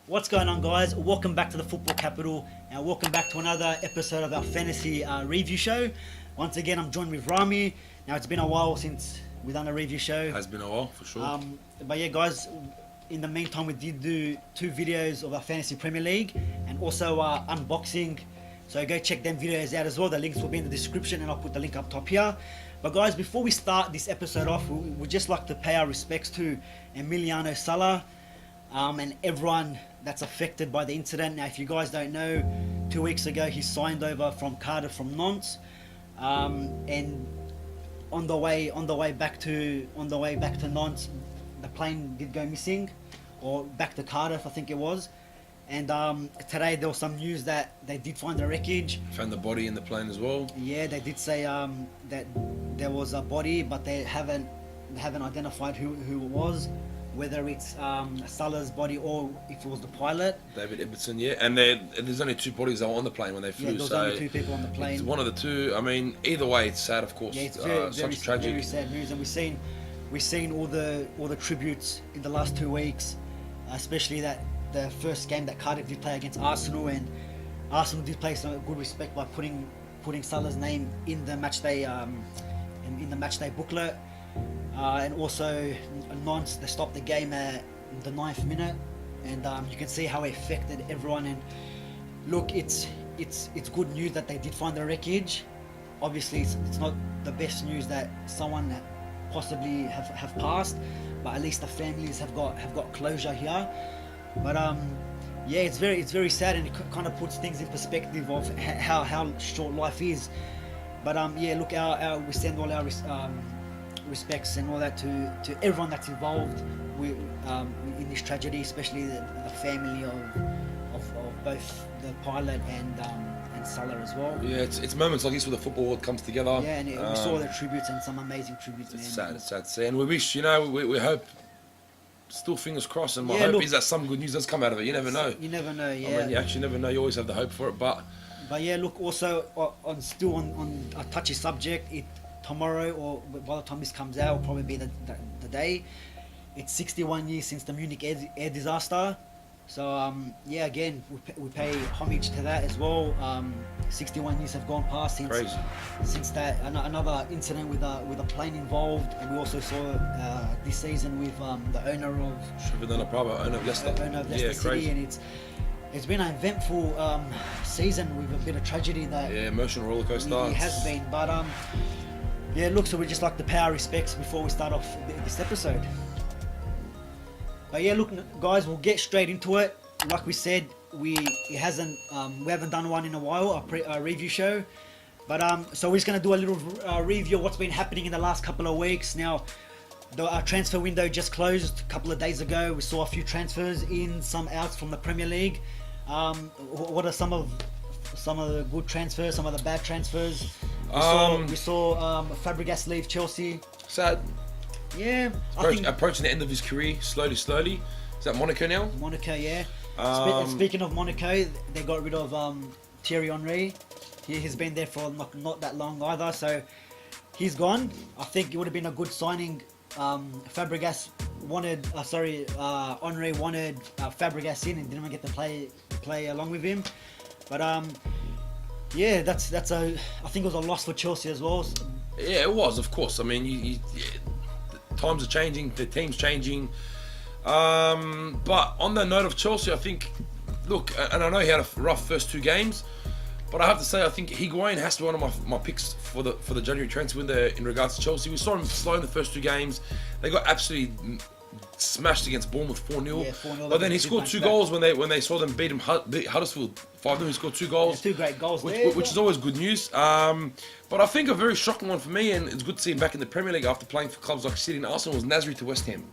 What's going on, guys? Welcome back to the Football Capital and welcome back to another episode of our fantasy review show. Once again, I'm joined with Rami. Now, it's been a while since we've done a review show. Has been a while, for sure. But yeah, guys, in the meantime, we did do 2 videos of our Fantasy Premier League and also unboxing. So go check them videos out as well. The links will be in the description and I'll put the link up top here. But guys, before we start this episode off, we'd just like to pay our respects to Emiliano Sala and everyone that's affected by the incident. Now, if you guys don't know, 2 weeks ago he signed over from Cardiff from Nantes, and on the way back to Nantes, the plane did go missing, or back to Cardiff, I think it was. And today there was some news that they did find the wreckage. Found the body in the plane as well. Yeah, they did say that there was a body, but they haven't identified who it was, whether it's Salah's body or if it was the pilot. David Ibbotson, yeah. And there's only 2 bodies that were on the plane when they flew. Yeah, there was only 2 people on the plane. It's one of the 2. I mean, either way, it's sad, of course. Yeah, it's very, such tragic. very sad news, and we've seen all the tributes in the last 2 weeks, especially that the first game that Cardiff did play against Arsenal, and Arsenal did play some good respect by putting Salah's name in the matchday in the matchday booklet, and also Nantes, they stopped the game at the 9th minute, and you can see how it affected everyone. And look, it's good news that they did find the wreckage. Obviously, it's not the best news that someone that possibly have passed, but at least the families have got closure here. But yeah, it's very sad, and it kind of puts things in perspective of how short life is. But yeah, look, we send all our respects and all that to everyone that's involved in this tragedy, especially the family of both the pilot and Salah as well. Yeah, it's moments like this where the football world comes together. Yeah, and we saw the tributes and some amazing tributes. It's man. sad to see, and we wish, we hope. Still fingers crossed, and my hope is that some good news does come out of it. You never know. You never know, yeah. I mean, you actually never know. You always have the hope for it, but yeah, look, also on a touchy subject, tomorrow, or by the time this comes out, will probably be the day. It's 61 years since the Munich air disaster. So yeah, again, we pay homage to that as well. 61 years have gone past since that another incident with a plane involved, and we also saw this season with the owner of Leicester. City, crazy. And it's been an eventful season with a bit of tragedy that emotional roller coaster. It has been, but yeah, look, so we just like to pay our respects before we start off this episode. But yeah, look, guys, we'll get straight into it. Like we said, we haven't done one in a while, a review show. But so we're just gonna do a little review of what's been happening in the last couple of weeks. Now, our transfer window just closed a couple of days ago. We saw a few transfers in, some outs from the Premier League. What are some of the good transfers, some of the bad transfers? We saw Fabregas leave Chelsea. Sad. Yeah, approaching the end of his career, slowly. Is that Monaco now? Monaco, yeah. Speaking of Monaco, they got rid of Thierry Henry. He's been there for not that long either, so he's gone. I think it would have been a good signing. Fabregas wanted, Henry wanted Fabregas in and didn't get to play along with him. But yeah, that's I think it was a loss for Chelsea as well. Yeah, it was, of course. I mean, times are changing, the team's changing. But on the note of Chelsea, I think, look, and I know he had a rough first 2 games, but I have to say, I think Higuain has to be one of my picks for the January transfer window in regards to Chelsea. We saw him slow in the first 2 games. They got absolutely smashed against Bournemouth 4-0. Yeah, 4-0. But then he scored 2 goals when they saw them beat Huddersfield 5-0. He scored 2 goals. Yeah, 2 great goals which is always good news. But I think a very shocking one for me, and it's good to see him back in the Premier League after playing for clubs like City and Arsenal, was Nasri to West Ham.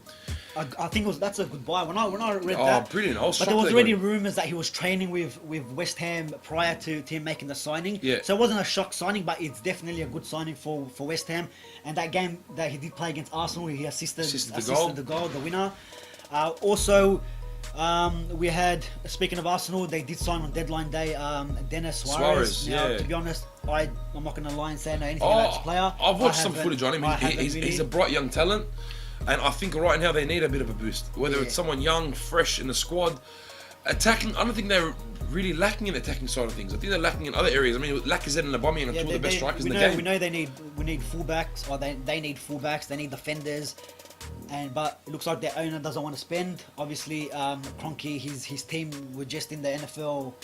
I think that's a good buy. When I read that, brilliant! I was but shocked. there was already rumours that he was training with West Ham prior to him making the signing. Yeah. So it wasn't a shock signing, but it's definitely a good signing for West Ham. And that game that he did play against Arsenal, he assisted the goal, the winner. Also, we had, speaking of Arsenal, they did sign on deadline day Denis Suarez. Now, to be honest, I'm not going to lie and say I know anything about this player. I've watched some footage on him. He's a bright young talent. And I think right now they need a bit of a boost. Whether it's someone young, fresh in the squad, attacking. I don't think they're really lacking in the attacking side of things. I think they're lacking in other areas. I mean, Lacazette and Aubameyang are two of the best strikers in the game. We know we need fullbacks, or they need fullbacks. They need defenders, but it looks like their owner doesn't want to spend. Obviously, Kroenke, his team were just in the NFL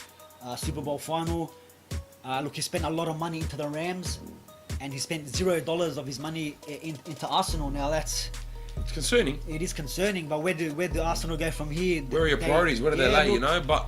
Super Bowl final. Look, he spent a lot of money into the Rams, and he spent $0 of his money into Arsenal. Now it's concerning. It is concerning, but where do Arsenal go from here? Where are your priorities? Where do they lay? But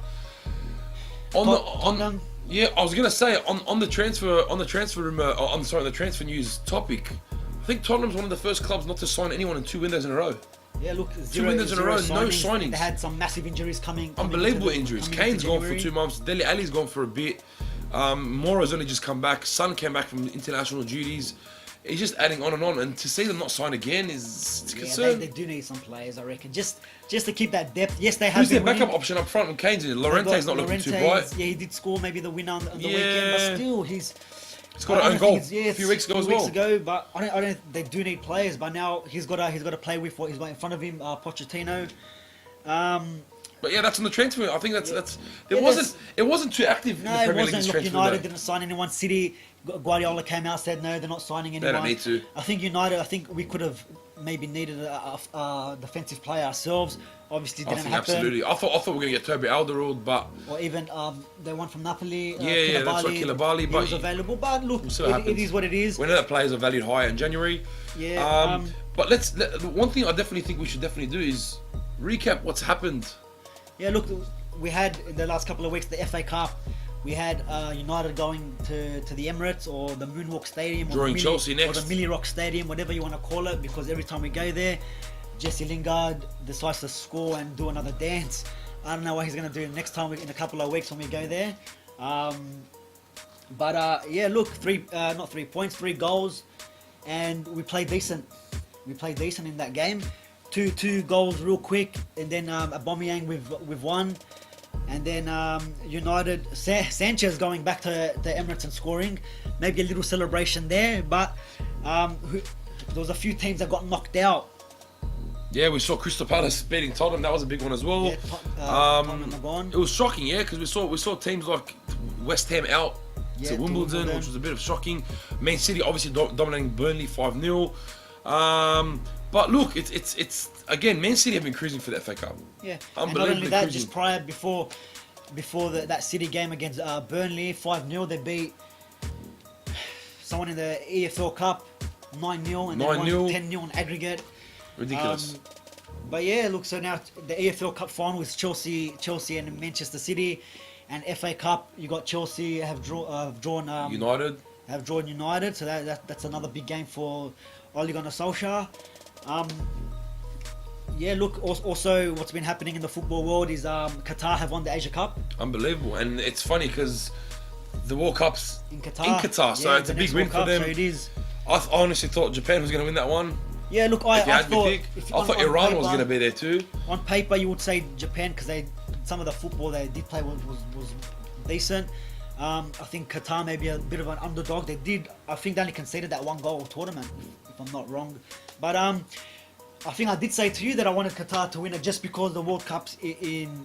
Tottenham. I was gonna say on the transfer the transfer news topic. I think Tottenham's one of the first clubs not to sign anyone in 2 windows in a row. Yeah, look, two windows in a row, no signings. They had some massive injuries coming. Unbelievable injuries. Kane's gone for 2 months. Dele Alli's gone for a bit. Mora's only just come back. Son came back from international duties. He's just adding on, and to see them not sign again is concern. They do need some players, I reckon, just to keep that depth. Yes, they have. Who's their backup option up front when Kane's in? Lorente's not looking too bright. Yeah, he did score maybe the winner on the weekend, but still, he's got an own goal a few weeks ago as well. But I don't. They do need players, but now he's got to play with what he's got in front of him, Pochettino. But yeah, that's on the transfer. I think it wasn't too active. No, in the Premier it wasn't. League Look, United didn't sign anyone. City, Guardiola came out, said no, they're not signing anyone. They don't need to. I think United. I think we could have maybe needed a defensive player ourselves. Obviously, didn't happen. Absolutely. I thought we were gonna get Toby Alderweireld, but or even the one from Napoli. That's what Koulibaly. He was available, but look, it is what it is. We know that players are valued higher in January. Yeah. But one thing I definitely think we should definitely do is recap what's happened. Yeah, look, we had in the last couple of weeks the FA Cup. We had United going to the Emirates or the Moonwalk Stadium, drawing Chelsea next, or the Millie Rock Stadium, whatever you want to call it. Because every time we go there, Jesse Lingard decides to score and do another dance. I don't know what he's going to do next time in a couple of weeks when we go there. Yeah, look, 3 goals, and we played decent. We played decent in that game. Two goals real quick, and then Aubameyang with one, and then United Sanchez going back to the Emirates and scoring. Maybe a little celebration there, but there was a few teams that got knocked out. Yeah, we saw Crystal Palace beating Tottenham. That was a big one as well. Yeah, Tottenham are gone. It was shocking, yeah, because we saw teams like West Ham out to Wimbledon, which was a bit of shocking. Man City obviously dominating Burnley 5-0. But look, it's again, Man City have been cruising for the FA Cup. Yeah, and not only that, just before that City game against Burnley 5-0, they beat someone in the EFL Cup 9-0 and then won 10-0 on aggregate. Ridiculous. But yeah, look, so now the EFL Cup final is Chelsea and Manchester City, and FA Cup you got Chelsea have drawn United, so that's another big game for Ole Gunnar Solskjaer. Yeah, look, also what's been happening in the football world is Qatar have won the Asia Cup. Unbelievable, and it's funny because the World Cup's in Qatar, so it's a big win for them. So it is. I honestly thought Japan was going to win that one. Yeah, look, I thought Iran was going to be there too. On paper, you would say Japan because some of the football they did play was decent. I think Qatar may be a bit of an underdog. I think they only conceded that 1 goal tournament, if I'm not wrong. But I think I did say to you that I wanted Qatar to win it just because the World Cup's in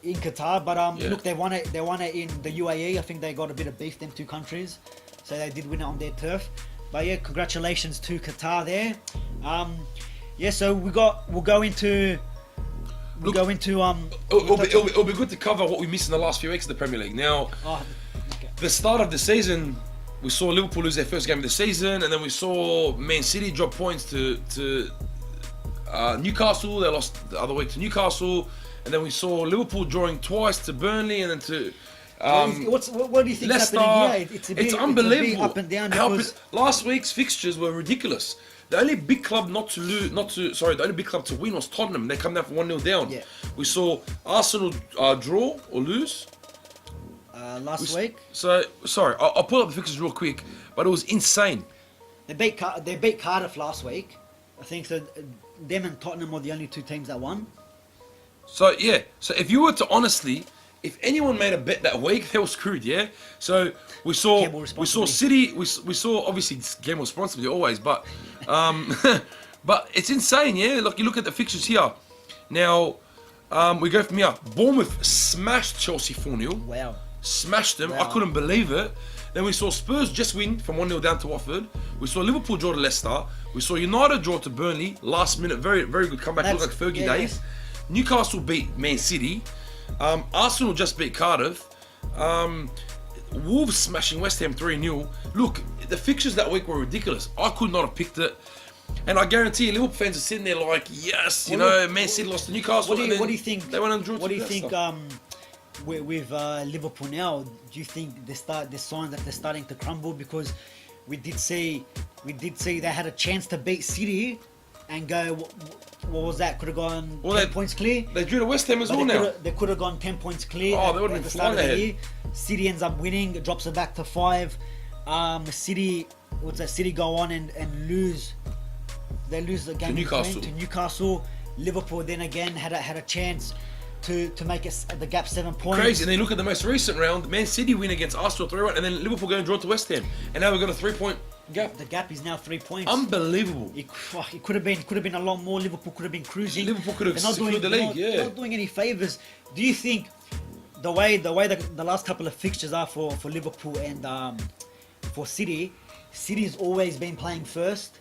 Qatar. But look, they won it in the UAE. I think they got a bit of beef, them two countries, so they did win it on their turf. But yeah, congratulations to Qatar there. Yeah, so we'll go into. It'll be good to cover what we missed in the last few weeks of the Premier League. Now, the start of the season, we saw Liverpool lose their first game of the season, and then we saw Man City drop points to Newcastle. They lost the other week to Newcastle, and then we saw Liverpool drawing twice to Burnley, and then to what do you think Leicester. Happening here? It's unbelievable. It's up and down last week's fixtures were ridiculous. The only big club the only big club to win was Tottenham. They come down from 1-0 down. Yeah. We saw Arsenal draw or lose last week. So sorry, I'll pull up the fixtures real quick, but it was insane. They beat Cardiff last week. I think so. Them and Tottenham were the only two teams that won. So yeah, so if you were to honestly, if anyone made a bet that week, they were screwed. Yeah. So we saw City. We saw obviously gamble responsibly always, but but it's insane. Yeah. Look, you look at the fixtures here. Now, We go from here. Bournemouth smashed Chelsea 4-0. Wow. Smashed them. Wow. I couldn't believe it. Then we saw Spurs just win from 1-0 down to Watford. We saw Liverpool draw to Leicester. We saw United draw to Burnley. Last minute, very, very good comeback. Looked like Fergie days. Newcastle beat Man City. Arsenal just beat Cardiff. Wolves smashing West Ham 3-0. Look, the fixtures that week were ridiculous. I could not have picked it. And I guarantee you, Liverpool fans are sitting there like, yes, Man City lost to Newcastle. What do you think? They went and drew What to do you Leicester. think with Liverpool now? Do you think the signs that they're starting to crumble? Because we did see they had a chance to beat City and go. What was that? Could have gone 10 points clear. They drew to West Ham as well now. They could have gone 10 points clear. Oh, they would have at been the start of flying the ahead. year. City ends up winning. It drops it back to 5. City go on and lose. They lose the game to Newcastle. Liverpool then again had a chance to make it the gap 7 points. Crazy. And then look at the most recent round. Man City win against Arsenal 3-1, and then Liverpool go and draw to West Ham, and now we've got a 3-point gap. The gap is now 3 points. Unbelievable. It could have been a lot more. Liverpool could have been cruising. Liverpool could have secured the league. They're not doing any favors. Do you think the way the last couple of fixtures are for Liverpool and for City's always been playing first?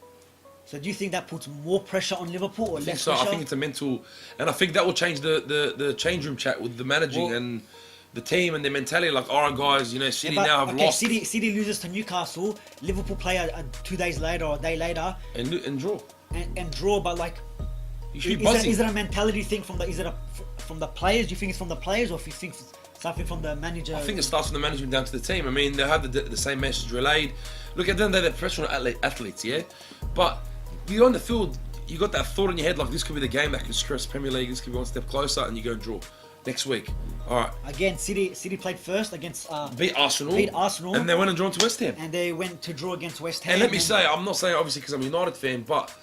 So do you think that puts more pressure on Liverpool or less pressure? I think it's a mental, and I think that will change the change room chat with the managing and the team and their mentality. Like, all right, guys, City now have lost. City loses to Newcastle. Liverpool play 2 days later or a day later and draw. And draw, but like, you should be buzzing. Is it a mentality thing from the players? Do you think it's from the players, or if you think it's something from the manager? I think it starts from the management down to the team. I mean, they had the same message relayed. Look, at the end of the day, they're professional athletes, yeah? But you're on the field, you got that thought in your head, like, this could be the game that can stress Premier League, this could be one step closer, and you go and draw next week. All right. Again, City played first against... beat Arsenal. And they went and drawn to West Ham. And they went to draw against West Ham. And let me say, I'm not saying obviously because I'm a United fan, but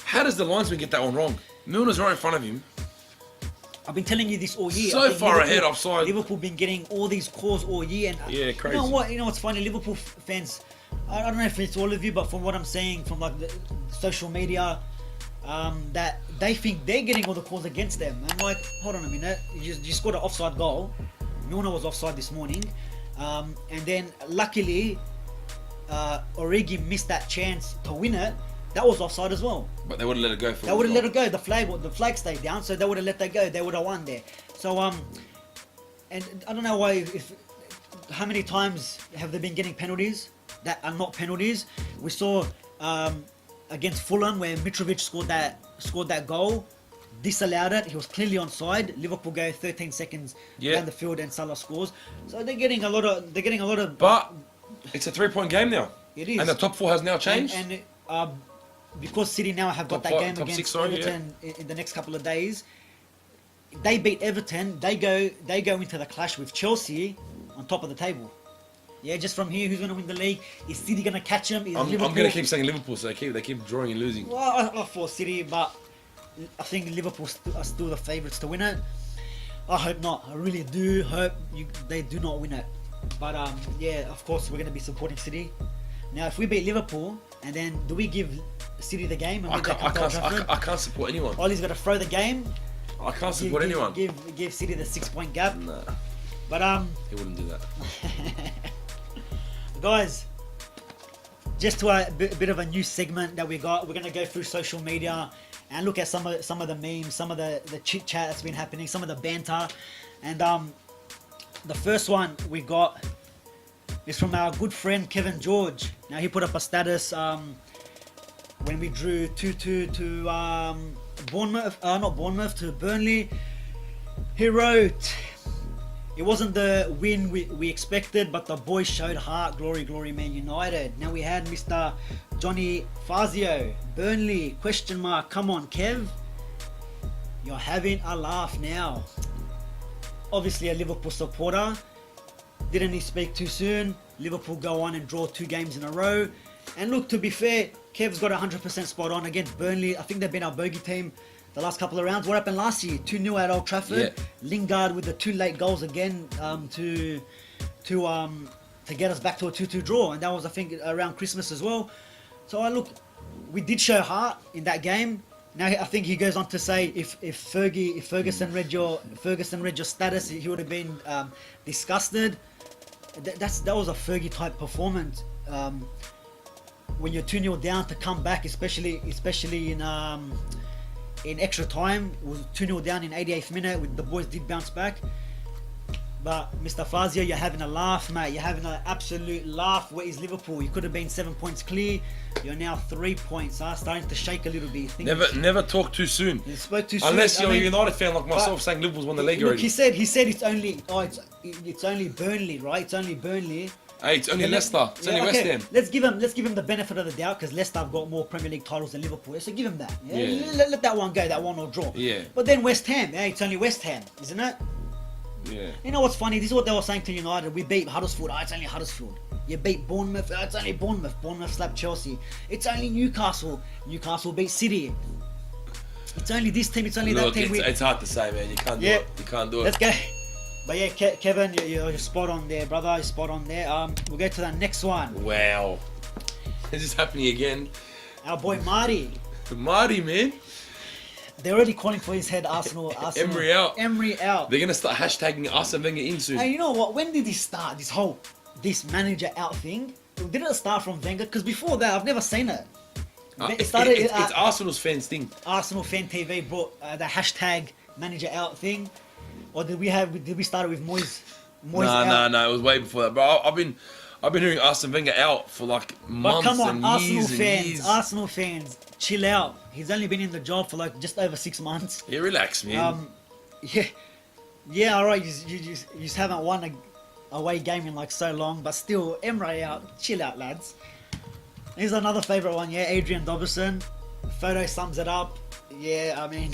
how does the linesman get that one wrong? Milner's right in front of him. I've been telling you this all year. So far ahead offside. Liverpool been getting all these calls all year. And yeah, crazy. You know what's funny? Liverpool fans, I don't know if it's all of you, but from what I'm saying from like the social media, that they think they're getting all the calls against them. I'm like, hold on a minute. You scored an offside goal. Milner was offside this morning. And then luckily, Origi missed that chance to win it. That was offside as well. But they would have let it go. They would have let it go. The flag stayed down, so they would have let that go. They would have won there. So and I don't know why. How many times have they been getting penalties that are not penalties? We saw against Fulham where Mitrovic scored that goal, disallowed it. He was clearly onside. Liverpool go 13 seconds down the field and Salah scores. So they're getting a lot of. But it's a 3-point game now. It is. And the top 4 has now changed. And because City now have got that game against Everton in the next couple of days, they beat Everton. They go into the clash with Chelsea on top of the table. Yeah, just from here, who's going to win the league? Is City going to catch them? I'm going to keep saying Liverpool, so they keep drawing and losing. Well, I thought City, but I think Liverpool are still the favourites to win it. I hope not. I really do hope they do not win it. But yeah, of course, we're going to be supporting City. Now, if we beat Liverpool, and then do we give City the game? And I can't support anyone. Ollie's got to throw the game. I can't support anyone. Give City the 6-point gap. Nah. But he wouldn't do that. Guys, just to a bit of a new segment that we got. We're gonna go through social media and look at some of the memes, some of the chit chat that's been happening, some of the banter, and the first one we got is from our good friend Kevin George. Now he put up a status when we drew 2-2 to Bournemouth, to Burnley. He wrote, "It wasn't the win we expected, but the boys showed heart. Glory, glory, Man United." Now we had Mr. Johnny Fazio, Burnley, ? Come on, Kev. You're having a laugh now. Obviously a Liverpool supporter. Didn't he speak too soon? Liverpool go on and draw 2 games in a row. And look, to be fair, Kev's got 100% spot on against Burnley. I think they've been our bogey team the last couple of rounds. What happened last year? 2-0 at Old Trafford. Yeah. Lingard with the 2 late goals again to get us back to a 2-2 draw. And that was, I think, around Christmas as well. So look, we did show heart in that game. Now I think he goes on to say if Ferguson read your status, he would have been disgusted. That was a Fergie type performance. When you're 2-0 down to come back, especially in extra time, it was 2-0 down in 88th minute. The boys did bounce back. But Mr. Fazio, you're having a laugh, mate. You're having an absolute laugh. Where is Liverpool? You could have been 7 points clear. You're now 3 points. Starting to shake a little bit. Never talk too soon. You spoke too soon. Unless you're a United fan like myself, saying Liverpool's won the league already. He said it's only Burnley, right? It's only Burnley. Hey, it's only Leicester. It's only West Ham. Let's give him the benefit of the doubt because Leicester have got more Premier League titles than Liverpool. So give him that. Yeah? Let that one go. That one or draw. Yeah. But then West Ham. Yeah, it's only West Ham, isn't it? Yeah. You know what's funny? This is what they were saying to United. We beat Huddersfield. It's only Huddersfield. You beat Bournemouth. It's only Bournemouth. Bournemouth slapped Chelsea. It's only Newcastle. Newcastle beat City. It's only this team. It's only that team. It's hard to say, man. You can't do it. You can't do it. Let's go. But yeah, Kevin, you're spot on there, brother. You're spot on there. We'll go to the next one. Wow. Is this happening again? Our boy Marty. Marty, man. They're already calling for his head, Arsenal. Emery out. Emery out. They're going to start hashtagging us and Wenger in soon. And you know what? When did this start? This manager out thing? Didn't it start from Wenger? Because before that, I've never seen it. It started. It's Arsenal's fans thing. Arsenal fan TV brought the hashtag manager out thing. Or did we start it with Moyes? No. It was way before that. But I've been hearing Arsene Wenger out for like months and years. But come on, years. Arsenal fans, chill out. He's only been in the job for like just over 6 months. Yeah, relax, man. Yeah. All right. You just haven't won a away game in like so long, but still, Emre out. Chill out, lads. Here's another favourite one. Yeah, Adrian Dobson. Photo sums it up. Yeah, I mean.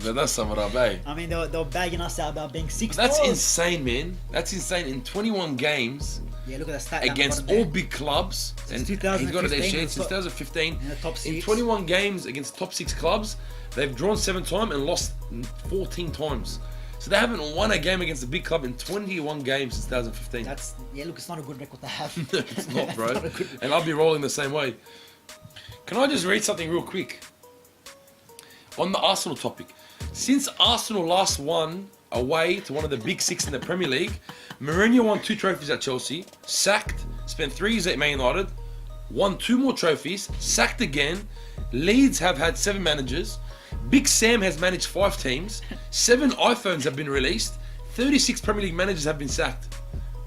But that's sum it up, eh? I mean, they were bagging us out about being 6. That's insane, man. That's insane. In 21 games. Yeah, look at the stat against all big clubs. Since and 2015. He's got it there since 2015. In the top 6. In 21 games against top 6 clubs, they've drawn 7 times and lost 14 times. So they haven't won a game against a big club in 21 games since 2015. Look, it's not a good record to have. It's not, bro. And I'll be rolling the same way. Can I just read something real quick? On the Arsenal topic. Since Arsenal last won away to one of the big 6 in the Premier League, Mourinho won 2 trophies at Chelsea, sacked, spent 3 years at Man United, won 2 more trophies, sacked again. Leeds have had 7 managers. Big Sam has managed 5 teams. 7 iPhones have been released. 36 Premier League managers have been sacked.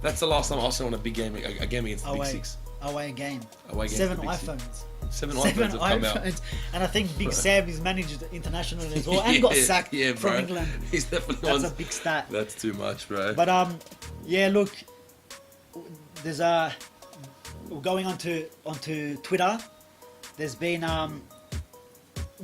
That's the last time Arsenal won a big game, a game against the Big 6. Away game. 7 iPhones. 7 iPhones have come out. And I think Big Sam is managed internationally as well and got sacked from England. He's definitely That's a big stat. That's too much, bro. But yeah, look, there's going onto Twitter. There's been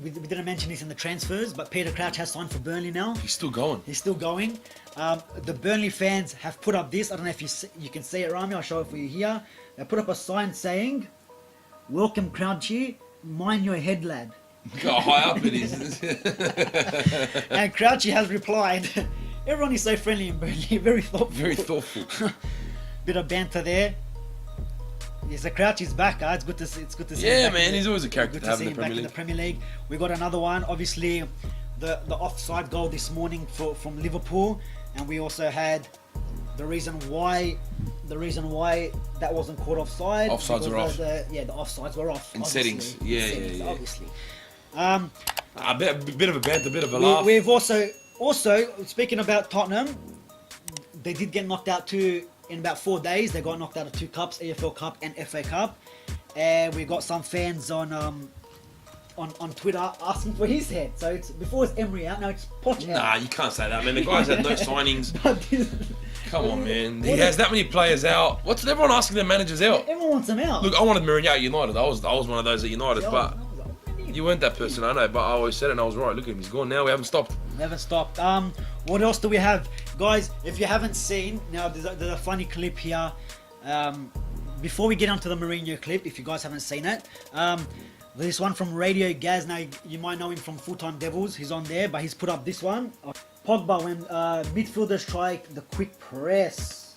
we didn't mention this in the transfers, but Peter Crouch has signed for Burnley now. He's still going. The Burnley fans have put up this. I don't know if you can see it, Rami. I'll show it for you here. They put up a sign saying, "Welcome, Crouchy. Mind your head, lad." Look how high up it is. And Crouchy has replied, "Everyone is so friendly in Burnley. Very thoughtful." Very thoughtful. Bit of banter there. Yes, the Crouch is back. It's good to see. Yeah, man, he's always a character to to have see in him the Premier back League. in the Premier League. We got another one. Obviously, the offside goal this morning from Liverpool, and we also had the reason why that wasn't called offside. Offsides were off. The offsides were off. In settings, yeah. Obviously. A bit of a banter, a bit of a laugh. We've also speaking about Tottenham, they did get knocked out in about 4 days. They got knocked out of 2 cups, EFL Cup and FA Cup. And we got some fans on Twitter asking for his head. So before it's Emery out, now it's Poch out. Nah, you can't say that, man. The guy's had no signings. Come on, man. He has that many players out. What's everyone asking their managers out? Everyone wants them out. Look, I wanted Mourinho at United. I was one of those at United, but you weren't that person, I know. But I always said it, and I was right. Look at him, he's gone now. We haven't stopped. What else do we have, guys? If you haven't seen, now there's a funny clip here. Before we get onto the Mourinho clip, if you guys haven't seen it, this one from Radio Gaz. Now you might know him from Full Time Devils. He's on there, but he's put up this one. Pogba when midfielders try the quick press.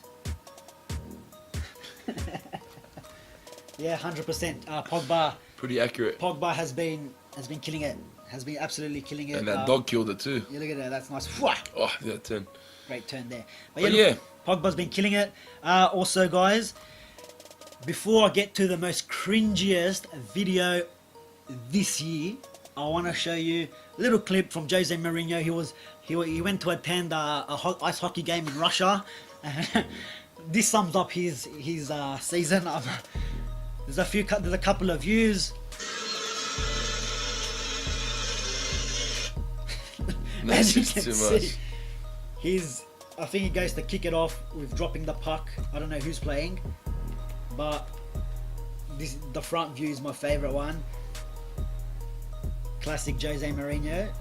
Yeah, 100%. Pogba. Pretty accurate. Pogba has been killing it. has been absolutely killing it. And that dog killed it too. Yeah, look at that. That's nice. Whoosh! Oh, that turn. Great turn there. But yeah, Pogba's been killing it. Also, guys, before I get to the most cringiest video this year, I want to show you a little clip from Jose Mourinho. He went to attend a ice hockey game in Russia. This sums up his season. There's a couple of views. That's just too much. I think he goes to kick it off with dropping the puck. I don't know who's playing, but the front view is my favorite one. Classic Jose Mourinho.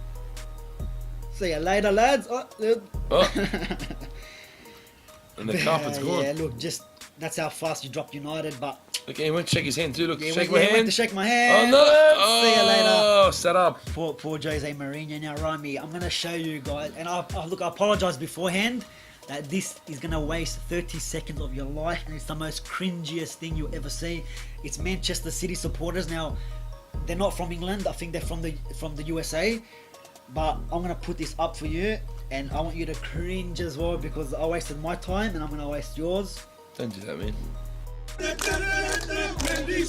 See you later, lads. And the carpet's gone. Yeah, look, that's how fast you dropped United, but... Okay, he went to shake his hand too. Look, Yeah, shake went my hand. to shake my hand. Oh no! See you later. Oh, set up. Poor Jose Mourinho. Now, Rami, I'm going to show you guys, and I apologise beforehand that this is going to waste 30 seconds of your life, and it's the most cringiest thing you'll ever see. It's Manchester City supporters. Now, they're not from England. I think they're from the USA. But I'm going to put this up for you, and I want you to cringe as well, because I wasted my time, and I'm going to waste yours. Don't do that, man. Definitely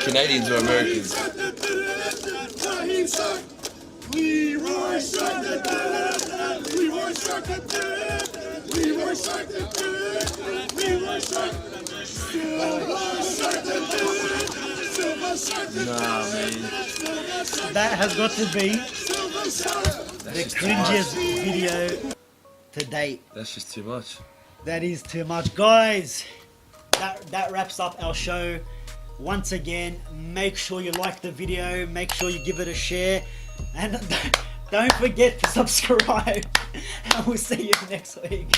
Canadians or Americans. Nah, man. That has got to be the cringiest video to date. That's just too much. That is too much, guys. That wraps up our show. Once again, make sure you like the video, make sure you give it a share, and don't forget to subscribe. And we'll see you next week.